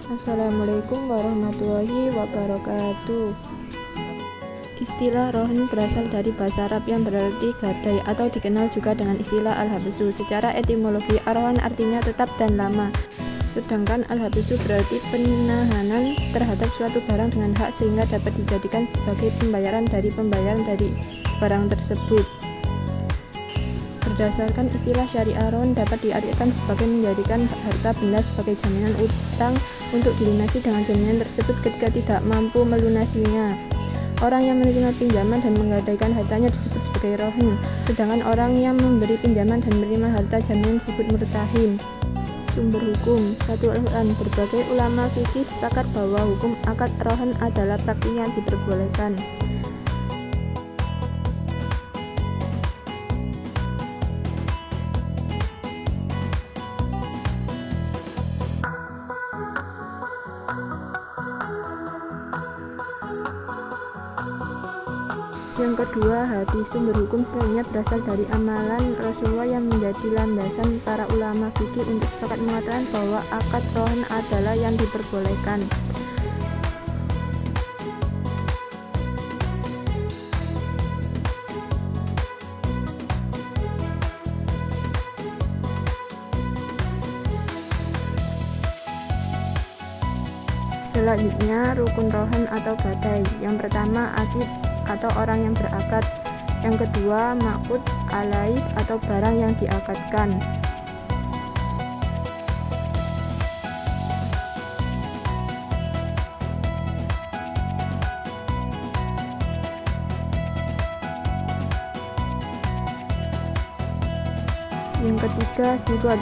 Assalamualaikum warahmatullahi wabarakatuh. Istilah rohen berasal dari bahasa Arab yang berarti gadai atau dikenal juga dengan istilah al-habsu. Secara etimologi, ar-rohen artinya tetap dan lama. Sedangkan al-habsu berarti penahanan terhadap suatu barang dengan hak sehingga dapat dijadikan sebagai pembayaran dari barang tersebut. Berdasarkan istilah syariah, rohen dapat diartikan sebagai menjadikan harta benda sebagai jaminan utang untuk dilunasi dengan jaminan tersebut ketika tidak mampu melunasinya. Orang yang menerima pinjaman dan menggadaikan hartanya disebut sebagai rohen, sedangkan orang yang memberi pinjaman dan menerima harta jaminan disebut murtahin. Sumber hukum. 1. Al-Quran. Berbagai ulama fikih sepakat bahwa hukum akad rohen adalah praktik yang diperbolehkan. Yang kedua, hadis. Sumber hukum selanjutnya berasal dari amalan Rasulullah yang menjadi landasan para ulama fikih untuk sepakat mengatakan bahwa akad rohen adalah yang diperbolehkan. Selanjutnya, rukun rohen atau gadai. Yang pertama, akid atau orang yang berakad. Yang kedua, ma'qud alaih atau barang yang diakadkan. Yang ketiga, sigot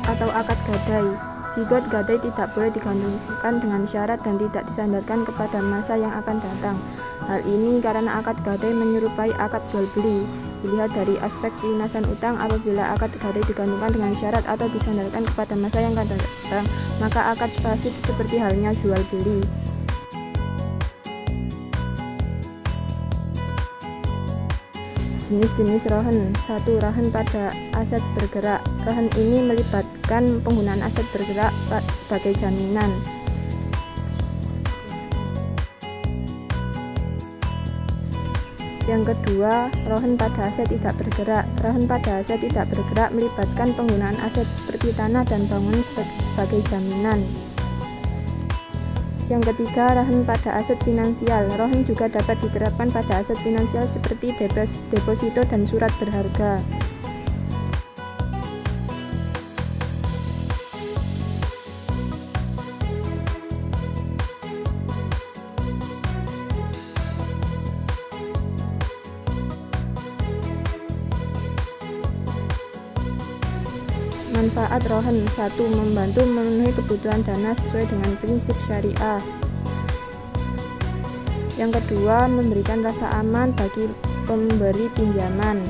atau akad gadai. Sigot gadai tidak boleh digantungkan dengan syarat dan tidak disandarkan kepada masa yang akan datang. Hal ini karena akad gadai menyerupai akad jual beli. Dilihat dari aspek pelunasan utang, apabila akad gadai digantungkan dengan syarat atau disandarkan kepada masa yang akan datang, maka akad fasid seperti halnya jual beli. Jenis-jenis rohen. 1. Rohen pada aset bergerak. Rohen ini melibatkan penggunaan aset bergerak sebagai jaminan. Yang kedua, rohen pada aset tidak bergerak. Rohen pada aset tidak bergerak melibatkan penggunaan aset seperti tanah dan bangunan sebagai jaminan. Yang ketiga, rohen pada aset finansial. Rohen juga dapat diterapkan pada aset finansial seperti deposito dan surat berharga. Manfaat rohen. 1. Membantu memenuhi kebutuhan dana sesuai dengan prinsip syariah. Yang kedua, memberikan rasa aman bagi pemberi pinjaman.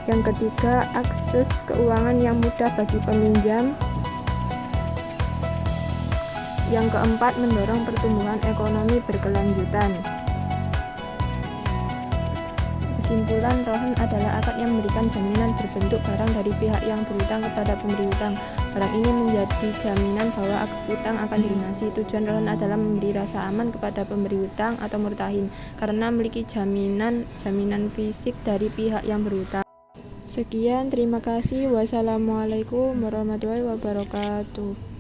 Yang ketiga, akses keuangan yang mudah bagi peminjam. Yang keempat, mendorong pertumbuhan ekonomi berkelanjutan. Kesimpulan, rohen adalah akad yang memberikan jaminan berbentuk barang dari pihak yang berutang kepada pemberi utang. Barang ini menjadi jaminan bahwa utang akan dilunasi. Tujuan rohen adalah memberi rasa aman kepada pemberi utang atau murtahin karena memiliki jaminan fisik dari pihak yang berutang. Sekian, terima kasih. Wassalamualaikum warahmatullahi wabarakatuh.